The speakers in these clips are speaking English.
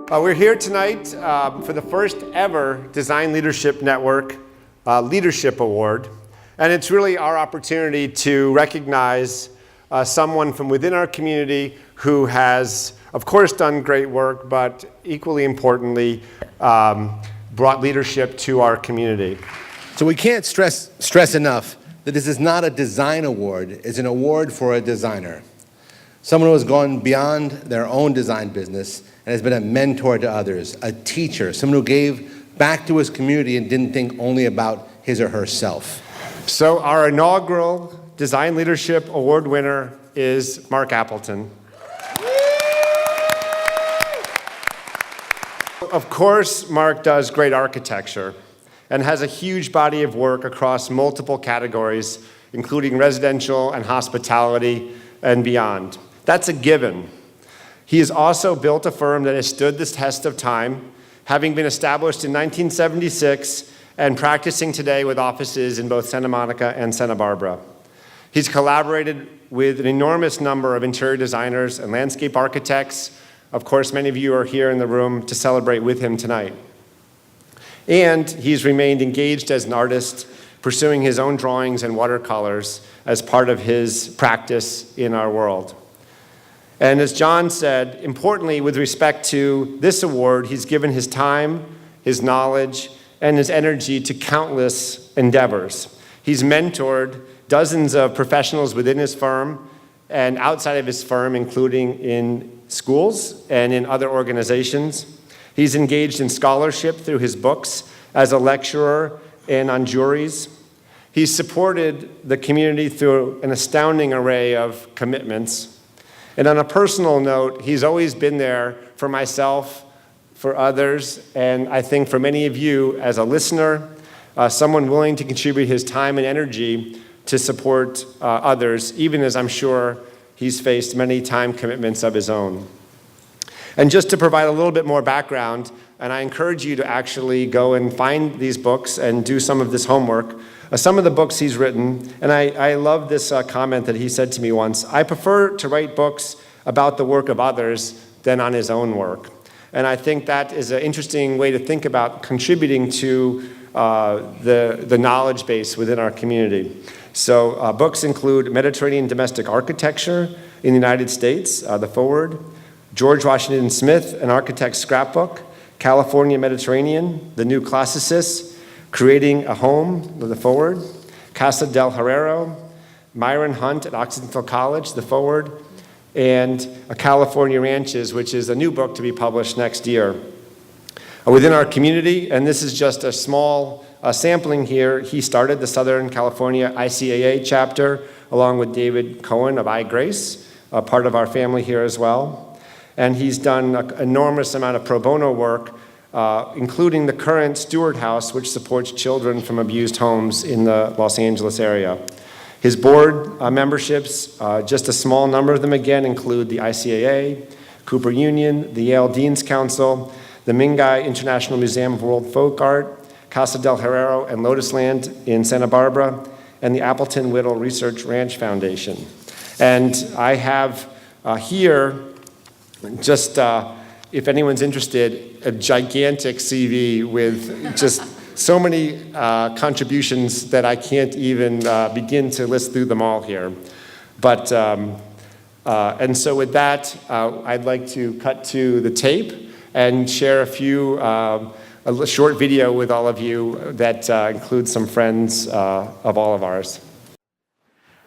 We're here tonight for the first ever Design Leadership Network Leadership Award. And it's really our opportunity to recognize someone from within our community who has, of course, done great work, but equally importantly, brought leadership to our community. So we can't stress enough that this is not a design award, it's an award for a designer. Someone who has gone beyond their own design business and has been a mentor to others, a teacher, someone who gave back to his community and didn't think only about his or herself. So our inaugural Design Leadership Award winner is Mark Appleton. Of course, Mark does great architecture and has a huge body of work across multiple categories, including residential and hospitality and beyond. That's a given. He has also built a firm that has stood the test of time, having been established in 1976 and practicing today with offices in both Santa Monica and Santa Barbara. He's collaborated with an enormous number of interior designers and landscape architects. Of course, many of you are here in the room to celebrate with him tonight. And he's remained engaged as an artist, pursuing his own drawings and watercolors as part of his practice in our world. And as John said, importantly, with respect to this award, he's given his time, his knowledge, and his energy to countless endeavors. He's mentored dozens of professionals within his firm and outside of his firm, including in schools and in other organizations. He's engaged in scholarship through his books as a lecturer and on juries. He's supported the community through an astounding array of commitments. And on a personal note, he's always been there for myself, for others, and I think for many of you as a listener, someone willing to contribute his time and energy to support others, even as I'm sure he's faced many time commitments of his own. And just to provide a little bit more background, and I encourage you to actually go and find these books and do some of this homework. Some of the books he's written, and I love this comment that he said to me once, I prefer to write books about the work of others than on his own work. And I think that is an interesting way to think about contributing to the knowledge base within our community. So books include Mediterranean Domestic Architecture in the United States, the foreword, George Washington Smith, An Architect's Scrapbook, California Mediterranean, The New Classicists, Creating a Home, the foreword, Casa del Herrero, Myron Hunt at Occidental College, the foreword, and California Ranches, which is a new book to be published next year. Within our community, and this is just a small sampling here, he started the Southern California ICAA chapter along with David Cohen of iGrace, a part of our family here as well. And he's done an enormous amount of pro bono work, including the current Stewart House, which supports children from abused homes in the Los Angeles area. His board memberships, just a small number of them again, include the ICAA, Cooper Union, the Yale Dean's Council, the Mingai International Museum of World Folk Art, Casa del Herrero and Lotus Land in Santa Barbara, and the Appleton Whittle Research Ranch Foundation. And I have here, just if anyone's interested, a gigantic CV with just so many contributions that I can't even begin to list through them all here. But, and so with that, I'd like to cut to the tape and share a short video with all of you that includes some friends of all of ours.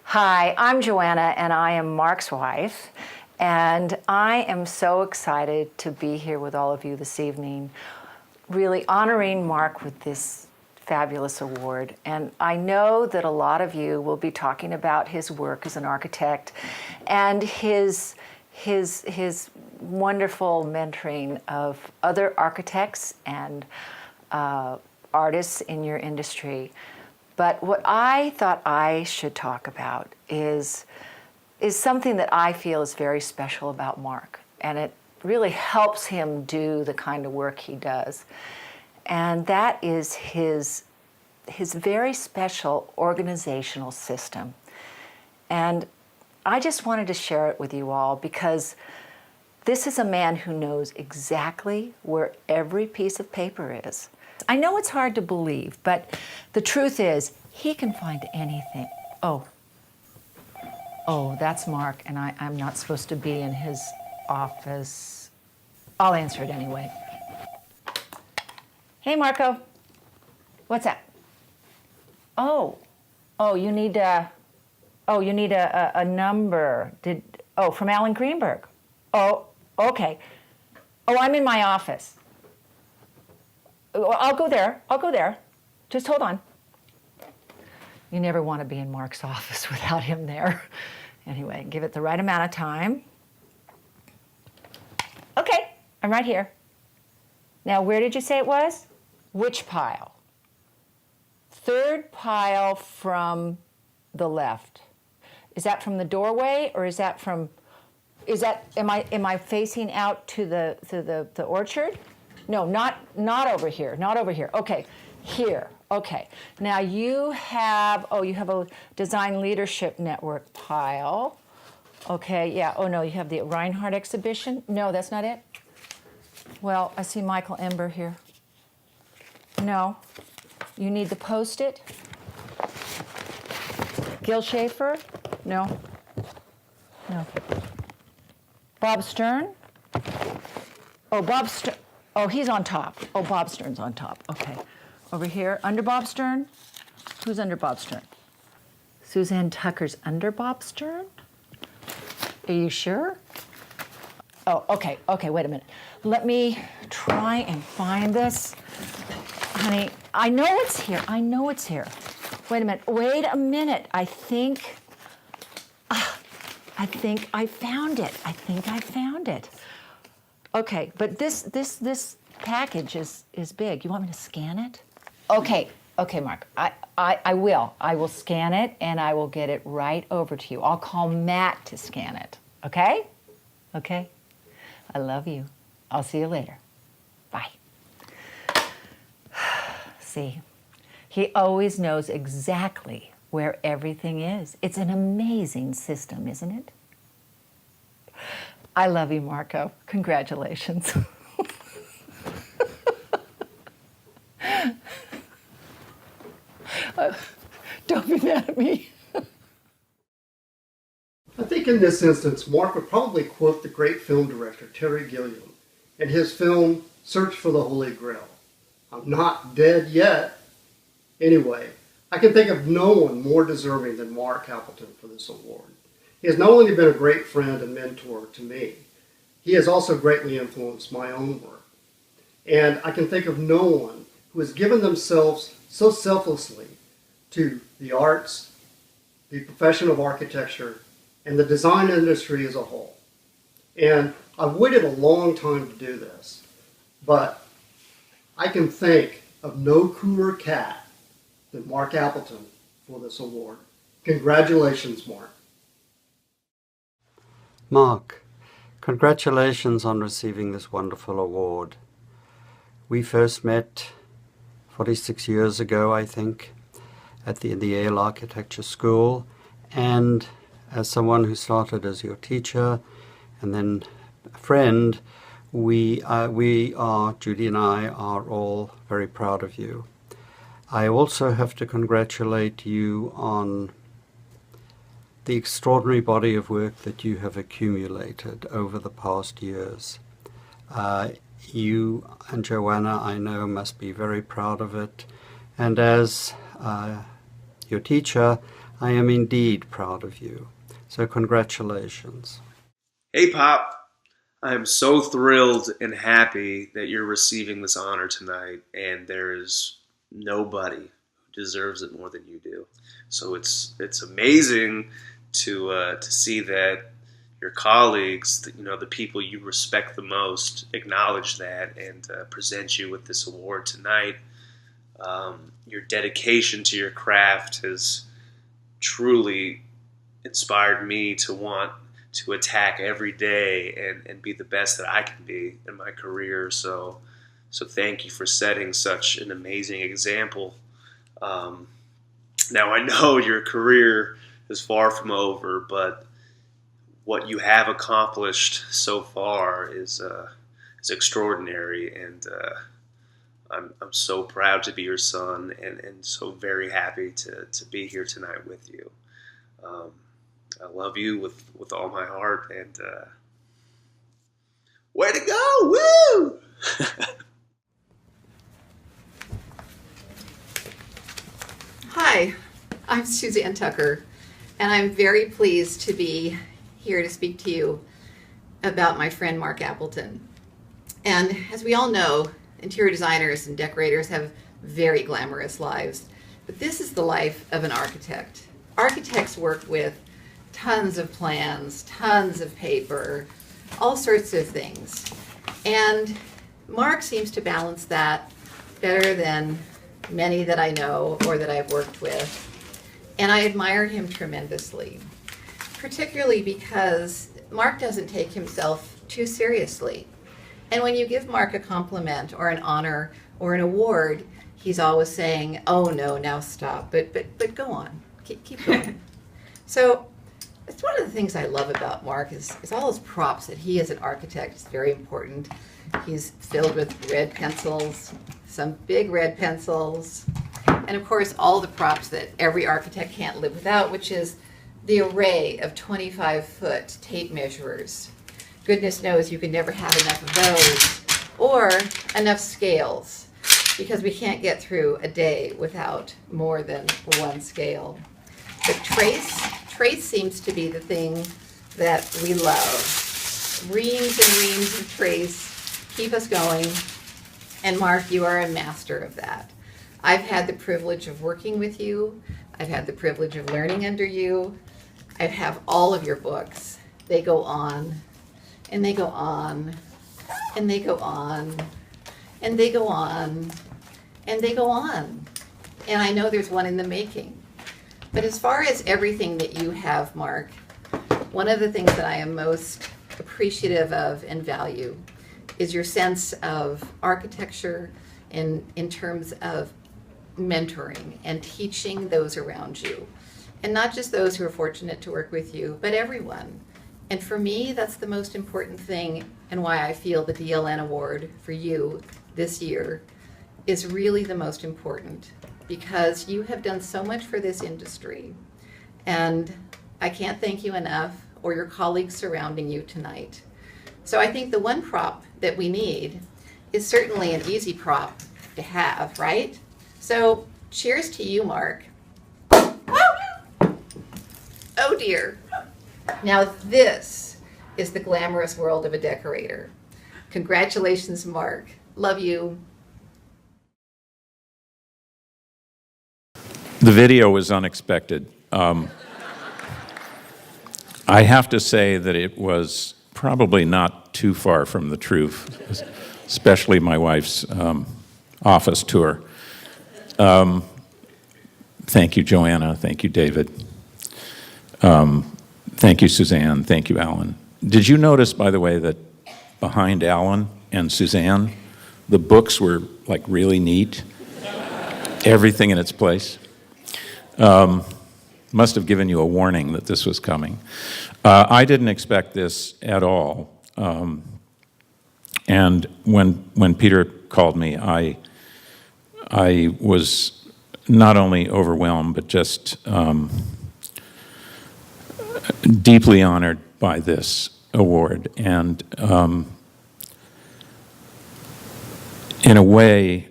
Hi, I'm Joanna, and I am Mark's wife. And I am so excited to be here with all of you this evening, really honoring Mark with this fabulous award. And I know that a lot of you will be talking about his work as an architect and his wonderful mentoring of other architects and artists in your industry. But what I thought I should talk about is something that I feel is very special about Mark, and it really helps him do the kind of work he does. And that is his very special organizational system. And I just wanted to share it with you all because this is a man who knows exactly where every piece of paper is. I know it's hard to believe, but the truth is, he can find anything. Oh, that's Mark, and I'm not supposed to be in his office. I'll answer it anyway. Hey, Marco. What's that? Oh, you need a number. From Alan Greenberg. Oh, okay. Oh, I'm in my office. I'll go there. Just hold on. You never want to be in Mark's office without him there. Anyway, give it the right amount of time. Okay, I'm right here. Now, where did you say it was? Which pile? Third pile from the left. Is that from the doorway, or is that from? Am I facing out to the orchard? No, not over here. Not over here. Okay, here. Okay. Now you have a Design Leadership Network pile. Okay, yeah. Oh no, you have the Reinhardt exhibition. No, that's not it. Well, I see Michael Ember here. No. You need the Post-it. Gil Schaefer? No. Bob Stern? Oh, Bob Stern. Oh, he's on top. Oh, Bob Stern's on top. Okay. Over here, under Bob Stern? Who's under Bob Stern? Suzanne Tucker's under Bob Stern? Are you sure? Oh, okay, wait a minute. Let me try and find this. Honey, I know it's here. Wait a minute. I think I found it. Okay, but this package is big. You want me to scan it? Okay, Mark. I will. I will scan it and I will get it right over to you. I'll call Matt to scan it. Okay? Okay. I love you. I'll see you later. Bye. See, he always knows exactly where everything is. It's an amazing system, isn't it? I love you, Marco. Congratulations. Don't be mad at me. I think in this instance, Mark would probably quote the great film director Terry Gilliam in his film Search for the Holy Grail. I'm not dead yet. Anyway, I can think of no one more deserving than Mark Appleton for this award. He has not only been a great friend and mentor to me, he has also greatly influenced my own work. And I can think of no one who has given themselves so selflessly to the arts, the profession of architecture, and the design industry as a whole. And I've waited a long time to do this, but I can think of no cooler cat than Mark Appleton for this award. Congratulations, Mark. Mark, congratulations on receiving this wonderful award. We first met 46 years ago, I think, at the Yale Architecture School, and as someone who started as your teacher and then a friend, Judy and I are all very proud of you. I also have to congratulate you on the extraordinary body of work that you have accumulated over the past years. You and Joanna, I know, must be very proud of it. And as your teacher, I am indeed proud of you. So congratulations. Hey, Pop. I am so thrilled and happy that you're receiving this honor tonight, and there is nobody who deserves it more than you do. So it's amazing to see that your colleagues, the people you respect the most, acknowledge that and present you with this award tonight. Your dedication to your craft has truly inspired me to want to attack every day and be the best that I can be in my career. So thank you for setting such an amazing example. Now I know your career is far from over, but what you have accomplished so far is extraordinary, and I'm so proud to be your son, and so very happy to be here tonight with you. I love you with all my heart, and way to go! Woo! Hi, I'm Suzanne Tucker, and I'm very pleased to be here to speak to you about my friend Mark Appleton. And as we all know, interior designers and decorators have very glamorous lives, but this is the life of an architect. Architects work with tons of plans, tons of paper, all sorts of things. And Mark seems to balance that better than many that I know or that I've worked with. And I admire him tremendously, particularly because Mark doesn't take himself too seriously. And when you give Mark a compliment or an honor or an award, he's always saying, "Oh no, now stop, but go on, keep going." So it's one of the things I love about Mark is all his props that he as an architect is very important. He's filled with red pencils, some big red pencils, and of course all the props that every architect can't live without, which is the array of 25-foot tape measurers. Goodness knows you can never have enough of those, or enough scales, because we can't get through a day without more than one scale. But trace seems to be the thing that we love. Reams and reams of trace keep us going, and Mark, you are a master of that. I've had the privilege of working with you. I've had the privilege of learning under you. I have all of your books. They go on, and they go on, and they go on, and they go on, and they go on. And I know there's one in the making. But as far as everything that you have, Mark, one of the things that I am most appreciative of and value is your sense of architecture in terms of mentoring and teaching those around you. And not just those who are fortunate to work with you, but everyone. And for me, that's the most important thing, and why I feel the DLN Award for you this year is really the most important, because you have done so much for this industry. And I can't thank you enough, or your colleagues surrounding you tonight. So I think the one prop that we need is certainly an easy prop to have, right? So cheers to you, Mark. Oh dear. Now this is the glamorous world of a decorator. Congratulations, Mark. Love you. The video was unexpected. I have to say that it was probably not too far from the truth, especially my wife's office tour. Thank you, Joanna. Thank you, David. Thank you, Suzanne. Thank you, Alan. Did you notice, by the way, that behind Alan and Suzanne, the books were like really neat? Everything in its place. Must have given you a warning that this was coming. I didn't expect this at all. And when Peter called me, I was not only overwhelmed, but just deeply honored by this award. And in a way,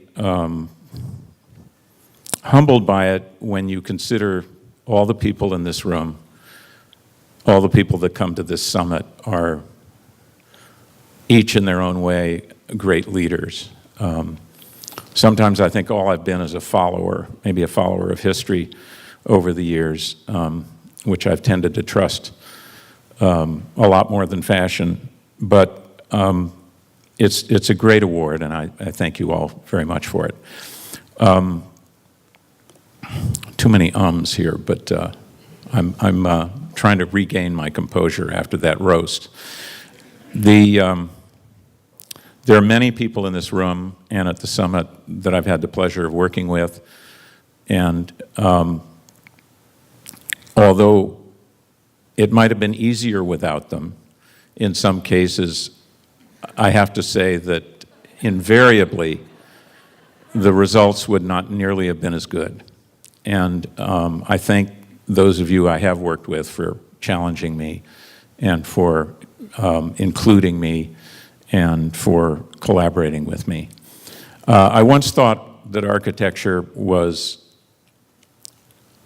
humbled by it when you consider all the people in this room, all the people that come to this summit are each in their own way great leaders. Sometimes I think all I've been is a follower, maybe a follower of history over the years, which I've tended to trust a lot more than fashion. But it's a great award, and I thank you all very much for it. Too many ums here, but I'm trying to regain my composure after that roast. There are many people in this room and at the summit that I've had the pleasure of working with, and although it might have been easier without them. In some cases, I have to say that invariably, the results would not nearly have been as good. And I thank those of you I have worked with for challenging me and for including me and for collaborating with me. I once thought that architecture was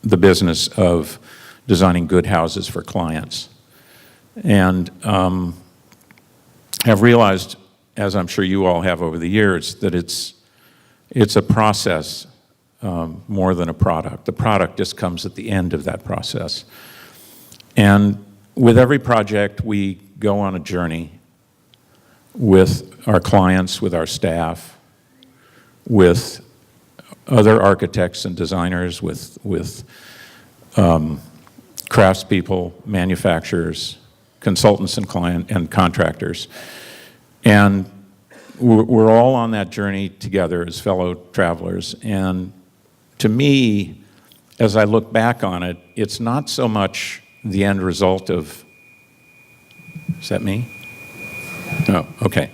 the business of designing good houses for clients. And have realized, as I'm sure you all have over the years, that it's a process more than a product. The product just comes at the end of that process. And with every project, we go on a journey with our clients, with our staff, with other architects and designers, with craftspeople, manufacturers, consultants and contractors. And we're all on that journey together as fellow travelers. And to me, as I look back on it, it's not so much the end result of, is that me? Oh, okay.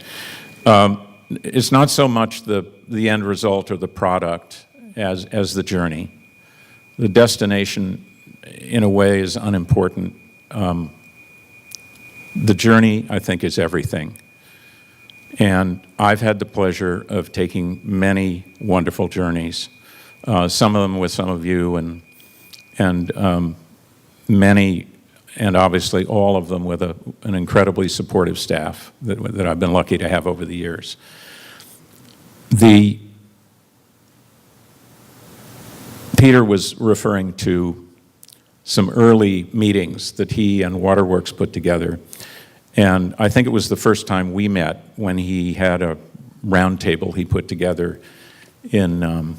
It's not so much the end result or the product as the journey. The destination, in a way, is unimportant. The journey, I think, is everything. And I've had the pleasure of taking many wonderful journeys, some of them with some of you, and many, and obviously all of them with an incredibly supportive staff that I've been lucky to have over the years. Peter was referring to some early meetings that he and Waterworks put together. And I think it was the first time we met when he had a round table he put together in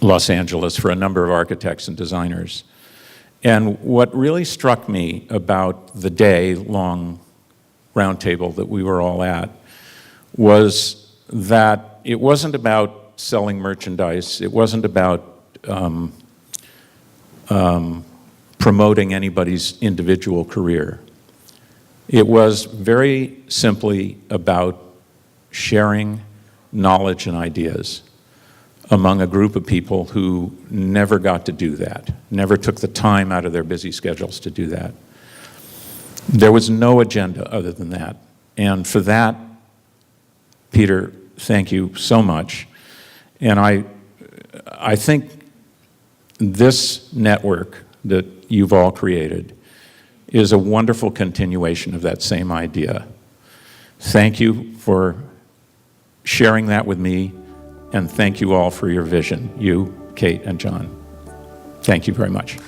Los Angeles for a number of architects and designers. And what really struck me about the day-long round table that we were all at was that it wasn't about selling merchandise. It wasn't about promoting anybody's individual career. It was very simply about sharing knowledge and ideas among a group of people who never got to do that, never took the time out of their busy schedules to do that. There was no agenda other than that. And for that, Peter, thank you so much. And I think this network that you've all created is a wonderful continuation of that same idea. Thank you for sharing that with me, and thank you all for your vision, you, Kate, and John. Thank you very much.